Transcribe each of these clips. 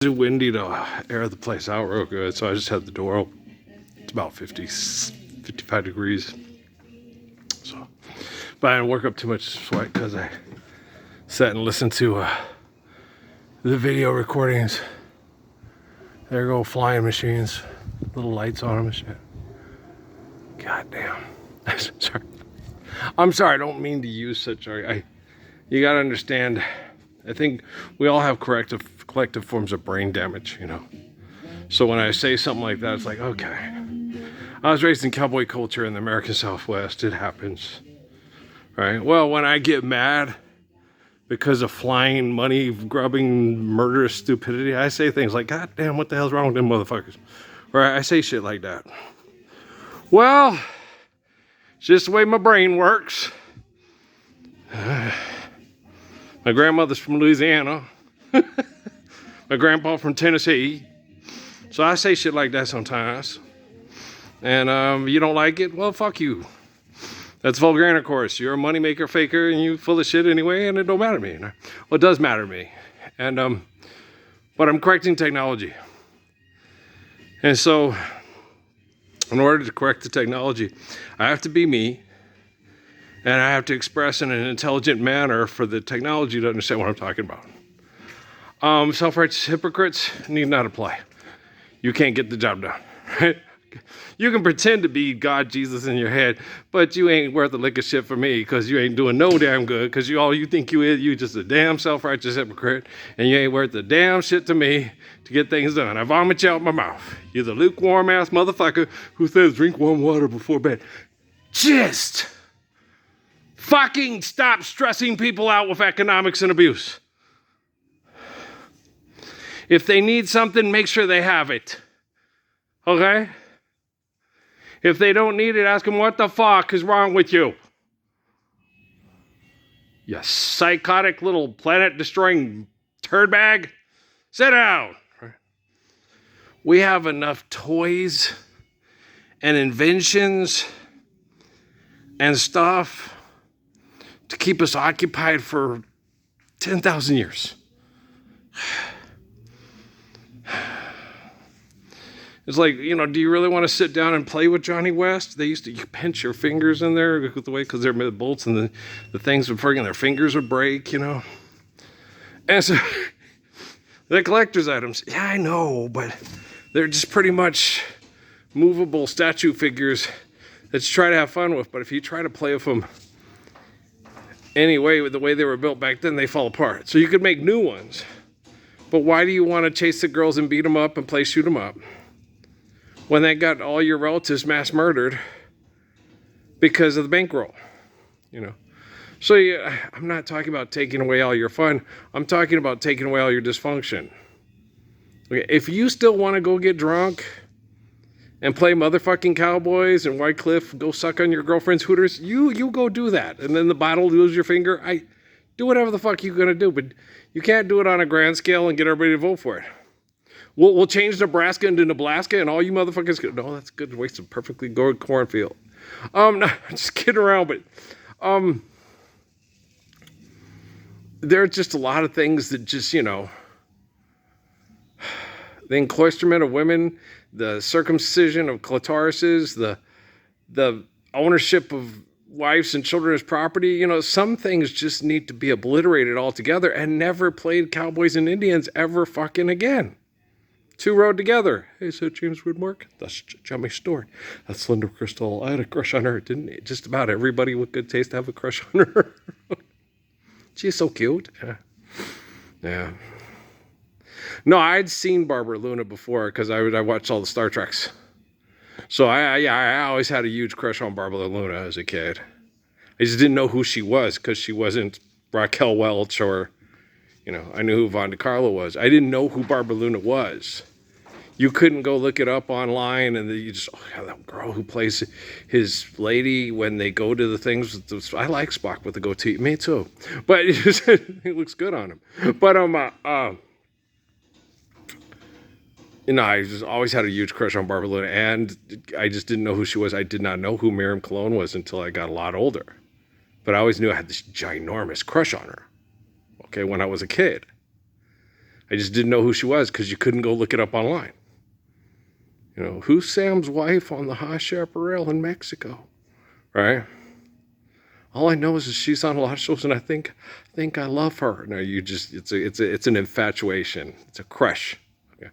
Too windy to air the place out real good, so I just had the door open. It's about 55 degrees. So, but I didn't work up too much sweat because I sat and listened to the video recordings. There go flying machines, little lights on them and shit. God damn. Sorry. I'm sorry, I don't mean to use such. You gotta understand. I think we all have collective forms of brain damage, you know. So when I say something like that, it's like, okay. I was raised in cowboy culture in the American Southwest. It happens, right? Well, when I get mad because of flying, money grubbing, murderous stupidity, I say things like, God damn, what the hell's wrong with them motherfuckers? Or I say shit like that. Well, it's just the way my brain works. My grandmother's from Louisiana. My grandpa from Tennessee. So I say shit like that sometimes. And you don't like it? Well, fuck you. That's vulgar intercourse. You're a moneymaker faker and you full of shit anyway, and it don't matter to me. Well, it does matter to me. And but I'm correcting technology. And so in order to correct the technology, I have to be me. And I have to express in an intelligent manner for the technology to understand what I'm talking about. Self-righteous hypocrites need not apply. You can't get the job done, right? You can pretend to be God, Jesus in your head, but you ain't worth a lick of shit for me because you ain't doing no damn good because all you think you is, you just a damn self-righteous hypocrite and you ain't worth the damn shit to me to get things done. I vomit you out my mouth. You're the lukewarm ass motherfucker who says drink warm water before bed. Just fucking stop stressing people out with economics and abuse. If they need something, make sure they have it. Okay? If they don't need it, ask them what the fuck is wrong with you. You psychotic little planet-destroying turd bag. Sit down. We have enough toys and inventions and stuff to keep us occupied for 10,000 years. It's like, you know, do you really want to sit down and play with Johnny West? They used to pinch your fingers in there the way because they're made of bolts and the things would friggin' their fingers would break, you know. And so they're collector's items. Yeah, I know, but they're just pretty much movable statue figures that you try to have fun with. But if you try to play with them anyway, with the way they were built back then, they fall apart. So you could make new ones. But why do you want to chase the girls and beat them up and play shoot them up when they got all your relatives mass murdered because of the bankroll, you know? So yeah, I'm not talking about taking away all your fun. I'm talking about taking away all your dysfunction. Okay, if you still want to go get drunk and play motherfucking cowboys and White Cliff, go suck on your girlfriend's hooters, you go do that. And then the bottle lose your finger. Do whatever the fuck you're gonna do, but you can't do it on a grand scale and get everybody to vote for it. We'll change Nebraska into Nebraska and all you motherfuckers go, no, that's good. Waste of perfectly good cornfield. No, just kidding around, but there are just a lot of things that just, you know, the encloisterment of women, the circumcision of clitorises, the ownership of wives and children as property, you know, some things just need to be obliterated altogether and never played cowboys and Indians ever fucking again. Two rode together. Hey, so James Woodmark, that's Johnny Stewart. That's Linda Crystal. I had a crush on her, didn't it? Just about everybody with good taste have a crush on her. She's so cute. Yeah. No, I'd seen Barbara Luna before because I watched all the Star Treks. So I always had a huge crush on Barbara Luna as a kid. I just didn't know who she was because she wasn't Raquel Welch or, you know, I knew who Von DiCarlo was. I didn't know who Barbara Luna was. You couldn't go look it up online and you just, oh yeah, that girl who plays his lady when they go to the things. I like Spock with the goatee. Me too. But it looks good on him. But you know, I just always had a huge crush on Barbara Luna, and I just didn't know who she was. I did not know who Miriam Cologne was until I got a lot older. But I always knew I had this ginormous crush on her, okay, when I was a kid. I just didn't know who she was because you couldn't go look it up online. You know, who's Sam's wife on the High Chaparral in Mexico, right? All I know is that she's on a lot of shows, and I think I love her. No, you just it's an infatuation. It's a crush. Okay,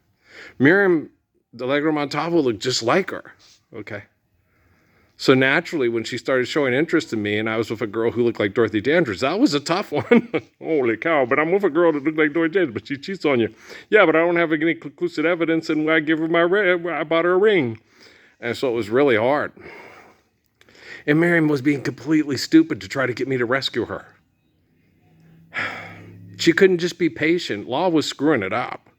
Miriam Alegre Montalvo looked just like her. Okay, so naturally, when she started showing interest in me, and I was with a girl who looked like Dorothy Dandridge, that was a tough one. Holy cow! But I'm with a girl that looked like Dorothy Dandridge, but she cheats on you. Yeah, but I don't have any conclusive evidence, and I give her my ring. I bought her a ring, and so it was really hard. And Miriam was being completely stupid to try to get me to rescue her. She couldn't just be patient. Law was screwing it up.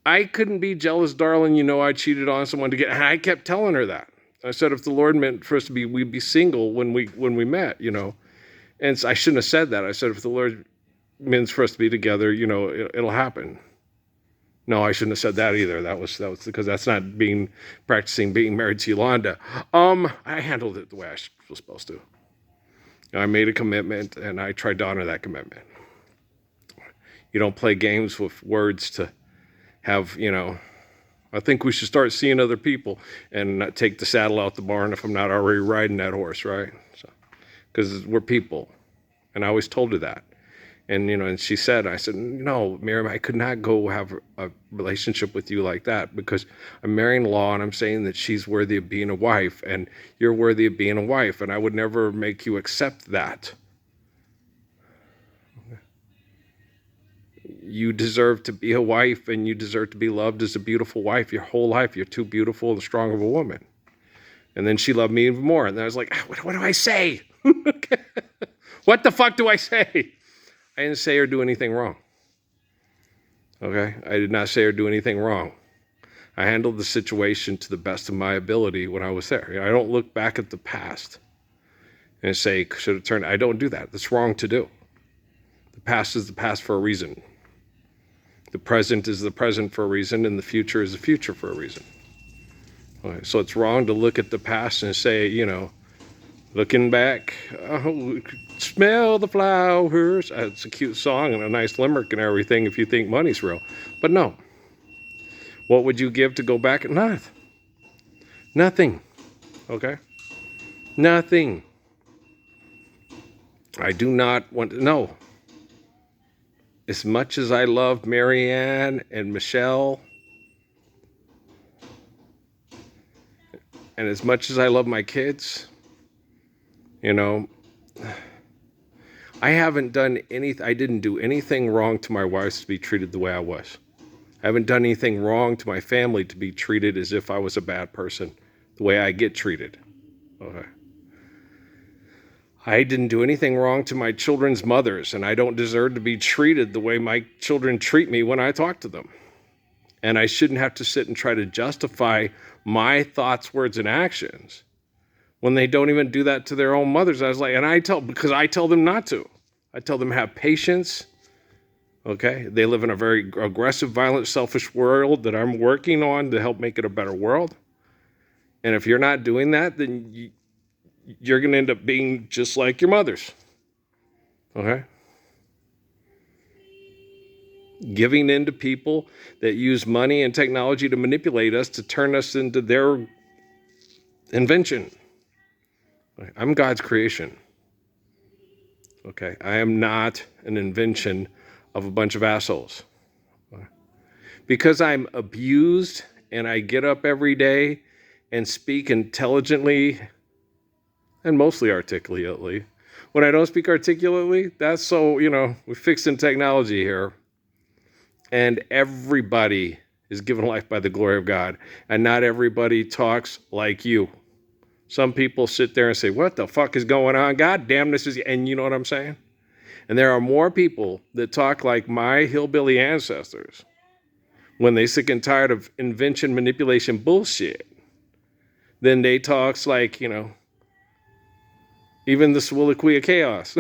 I couldn't be jealous, darling. You know I cheated on someone to get. And I kept telling her that. I said if the Lord meant for us to be, we'd be single when we met, you know. And I shouldn't have said that. I said if the Lord means for us to be together, you know, it'll happen. No, I shouldn't have said that either. That was because that's not practicing being married to Yolanda. I handled it the way I was supposed to. I made a commitment, and I tried to honor that commitment. You don't play games with words to have, you know, I think we should start seeing other people and not take the saddle out the barn if I'm not already riding that horse, right? So, because we're people, and I always told her that. And, you know, and she said, I said, no, Miriam, I could not go have a relationship with you like that because I'm marrying Law and I'm saying that she's worthy of being a wife and you're worthy of being a wife. And I would never make you accept that. You deserve to be a wife and you deserve to be loved as a beautiful wife your whole life. You're too beautiful and strong of a woman. And then she loved me even more. And then I was like, what do I say? What the fuck do I say? I didn't say or do anything wrong. Okay? I did not say or do anything wrong. I handled the situation to the best of my ability when I was there. I don't look back at the past and say, should have turned. I don't do that. That's wrong to do. The past is the past for a reason. The present is the present for a reason, and the future is the future for a reason. Okay? So it's wrong to look at the past and say, you know, looking back, oh, smell the flowers. It's a cute song and a nice limerick and everything if you think money's real. But no. What would you give to go back? Nothing. Okay? Nothing. I do not want to know. As much as I love Marianne and Michelle, and as much as I love my kids, you know, I haven't done anything. I didn't do anything wrong to my wife to be treated the way I was. I haven't done anything wrong to my family to be treated as if I was a bad person, the way I get treated. Okay. I didn't do anything wrong to my children's mothers, and I don't deserve to be treated the way my children treat me when I talk to them. And I shouldn't have to sit and try to justify my thoughts, words, and actions when they don't even do that to their own mothers. I was like, because I tell them not to. I tell them have patience. Okay? They live in a very aggressive, violent, selfish world that I'm working on to help make it a better world. And if you're not doing that, then you're going to end up being just like your mothers. Okay? Giving in to people that use money and technology to manipulate us, to turn us into their invention. I'm God's creation. Okay? I am not an invention of a bunch of assholes. Because I'm abused and I get up every day and speak intelligently and mostly articulately. When I don't speak articulately, that's so, you know, we're fixing technology here. And everybody is given life by the glory of God. And not everybody talks like you. Some people sit there and say, what the fuck is going on? God damn, this is... And you know what I'm saying? And there are more people that talk like my hillbilly ancestors when they sick and tired of invention, manipulation, bullshit. Then they talks like, you know, even the soliloquy of chaos.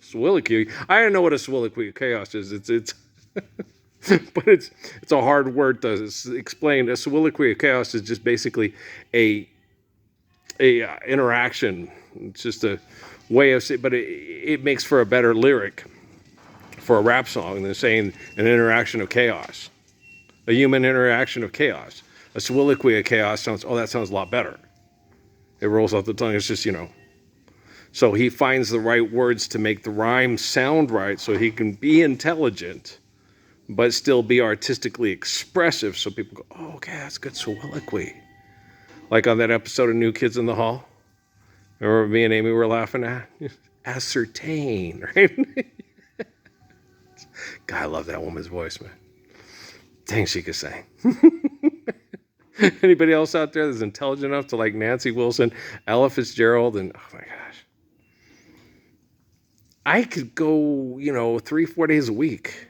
Soliloquy. I don't know what a soliloquy of chaos is. It's but it's a hard word to explain. A soliloquy of chaos is just basically a interaction. It's just a way of saying, but it makes for a better lyric for a rap song than saying an interaction of chaos. A human interaction of chaos. A soliloquy of chaos sounds, oh, that sounds a lot better. It rolls off the tongue. It's just, So he finds the right words to make the rhyme sound right so he can be intelligent, but still be artistically expressive so people go, oh, okay, that's good soliloquy. Like on that episode of New Kids in the Hall. Remember me and Amy were laughing at? Ascertain, right? God, I love that woman's voice, man. Dang, she could sing. Anybody else out there that's intelligent enough to like Nancy Wilson, Ella Fitzgerald, and oh my gosh. I could go, 3-4 days a week.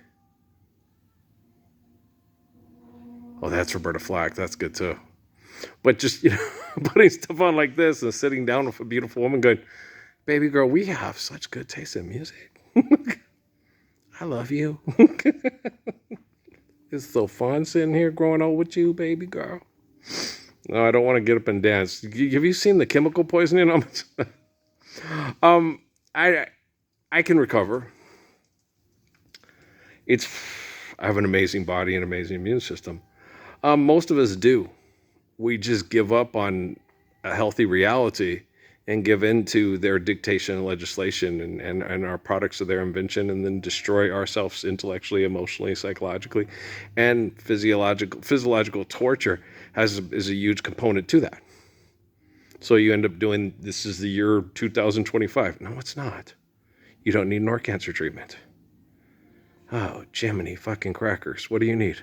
Oh, that's Roberta Flack. That's good too. But just, putting stuff on like this and sitting down with a beautiful woman going, baby girl, we have such good taste in music. I love you. It's so fun sitting here growing old with you, baby girl. No, I don't want to get up and dance. Have you seen the chemical poisoning? I can recover. I have an amazing body and amazing immune system. Most of us do. We just give up on a healthy reality and give in to their dictation and legislation and our products of their invention, and then destroy ourselves intellectually, emotionally, psychologically. And physiological torture is a huge component to that. So you end up doing, this is the year 2025. No, it's not. You don't need nor cancer treatment. Oh, Jiminy fucking crackers. What do you need?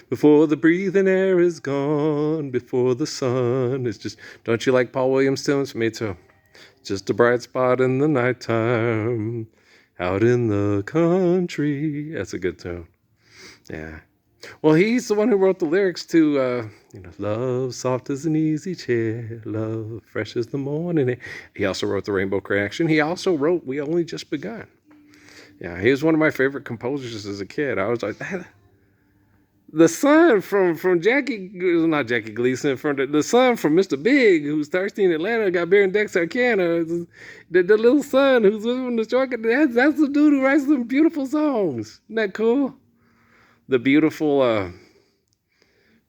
Before the breathing air is gone, before the sun is just... Don't you like Paul Williams tunes? Me too. Just a bright spot in the nighttime, out in the country. That's a good tune. Yeah. Well, he's the one who wrote the lyrics to, love soft as an easy chair, love fresh as the morning. He also wrote the Rainbow Connection. He also wrote We Only Just Begun. Yeah, he was one of my favorite composers as a kid. I was like, the son from not Jackie Gleason, the son from Mr. Big, who's thirsty in Atlanta, got buried in Texarkana. The little son who's living in the short, that's the dude who writes some beautiful songs. Isn't that cool? The beautiful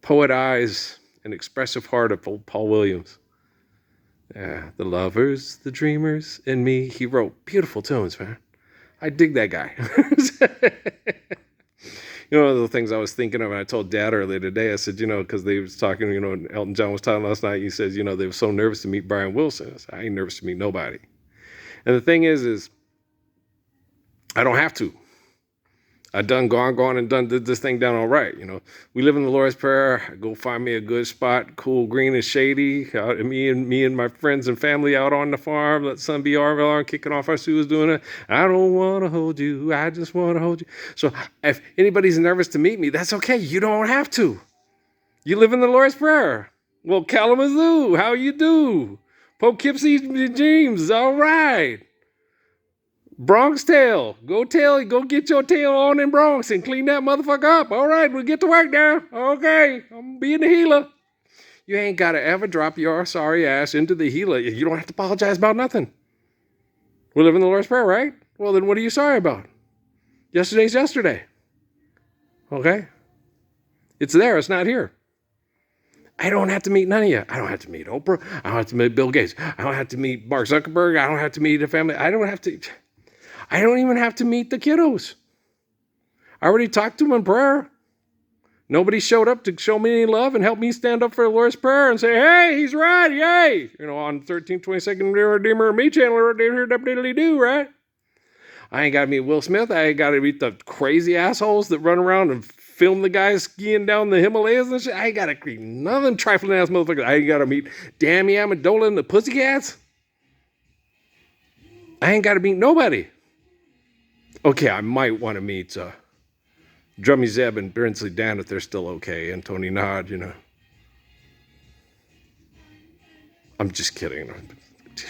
poet eyes and expressive heart of Paul Williams. Yeah, the lovers, the dreamers, and me. He wrote beautiful tunes, man. I dig that guy. One of the things I was thinking of, and I told Dad earlier today, I said, because they was talking, Elton John was talking last night, he says, they were so nervous to meet Brian Wilson. I said, I ain't nervous to meet nobody. And the thing is I don't have to. I gone and did this thing down all right. We live in the Lord's Prayer. I go find me a good spot, cool, green and shady. Me and my friends and family out on the farm. Let sun be our kicking off our shoes, doing it. I don't want to hold you. I just want to hold you. So if anybody's nervous to meet me, that's okay. You don't have to. You live in the Lord's Prayer. Well, Kalamazoo, how you do? Poughkeepsie, James, all right. Bronx tail. Go get your tail on in Bronx and clean that motherfucker up. All right, we'll get to work now. Okay, I'm being the healer. You ain't got to ever drop your sorry ass into the healer. You don't have to apologize about nothing. We live in the Lord's Prayer, right? Well, then what are you sorry about? Yesterday's yesterday. Okay? It's there. It's not here. I don't have to meet none of you. I don't have to meet Oprah. I don't have to meet Bill Gates. I don't have to meet Mark Zuckerberg. I don't have to meet the family. I don't even have to meet the kiddos. I already talked to them in prayer. Nobody showed up to show me any love and help me stand up for the Lord's Prayer and say, hey, he's right, yay. On 1322nd Redeemer of Me channel, right? I ain't got to meet Will Smith. I ain't got to meet the crazy assholes that run around and film the guys skiing down the Himalayas and shit. I ain't got to meet none of them trifling ass motherfuckers. I ain't got to meet Damn Amendola and the Pussycats. I ain't got to meet nobody. Okay, I might want to meet Drummy Zeb and Brinsley Dan if they're still okay, and Tony Nod, I'm just kidding.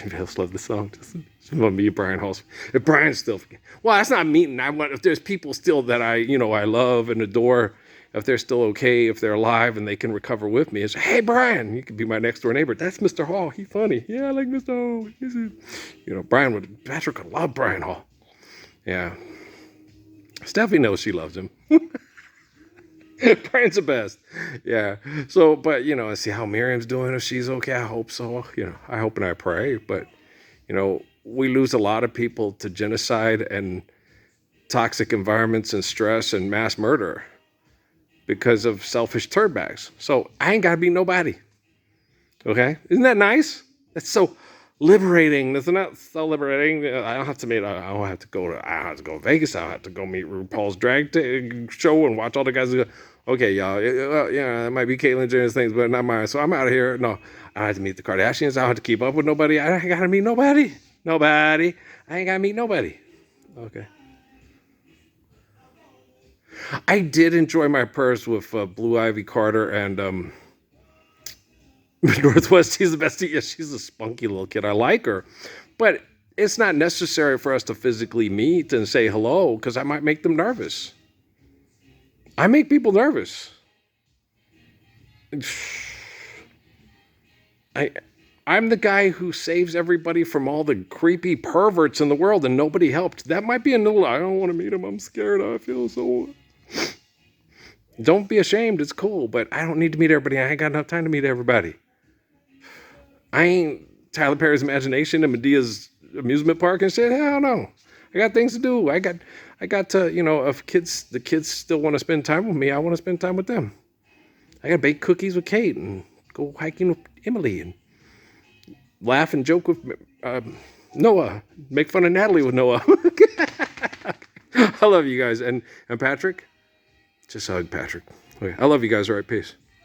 Anybody else love the song? Just want to meet Brian Halls. If Brian's still... Well, that's not meeting. If there's people still that I love and adore, if they're still okay, if they're alive and they can recover with me, it's, hey, Brian, you could be my next door neighbor. That's Mr. Hall. He's funny. Yeah, I like Mr. Hall. Patrick would love Brian Hall. Yeah. Stephanie knows she loves him. Praying's the best. Yeah. So, but I see how Miriam's doing. If she's okay, I hope so. I hope and I pray. But we lose a lot of people to genocide and toxic environments and stress and mass murder because of selfish turdbags. So I ain't got to be nobody. Okay? Isn't that nice? That's so liberating. Isn't that so liberating? I don't have to go to Vegas. I don't have to go meet RuPaul's drag show and watch all the guys. Okay, y'all. It might be Caitlyn Jenner's things, but not mine. So I'm out of here. No, I don't have to meet the Kardashians. I don't have to keep up with nobody. I ain't got to meet nobody. Nobody. I ain't got to meet nobody. Okay. I did enjoy my purse with Blue Ivy Carter and Northwest. He's the best. Yeah, she's a spunky little kid. I like her. But it's not necessary for us to physically meet and say hello because I might make them nervous. I make people nervous. I'm the guy who saves everybody from all the creepy perverts in the world and nobody helped. That might be a little, I don't want to meet him. I'm scared. I feel so... Don't be ashamed. It's cool. But I don't need to meet everybody. I ain't got enough time to meet everybody. I ain't Tyler Perry's Imagination and Medea's amusement park and shit. Hell no. I got things to do. I got to, if the kids still want to spend time with me, I want to spend time with them. I got to bake cookies with Kate and go hiking with Emily and laugh and joke with Noah. Make fun of Natalie with Noah. I love you guys. And Patrick, just hug Patrick. Okay. I love you guys. All right. Peace.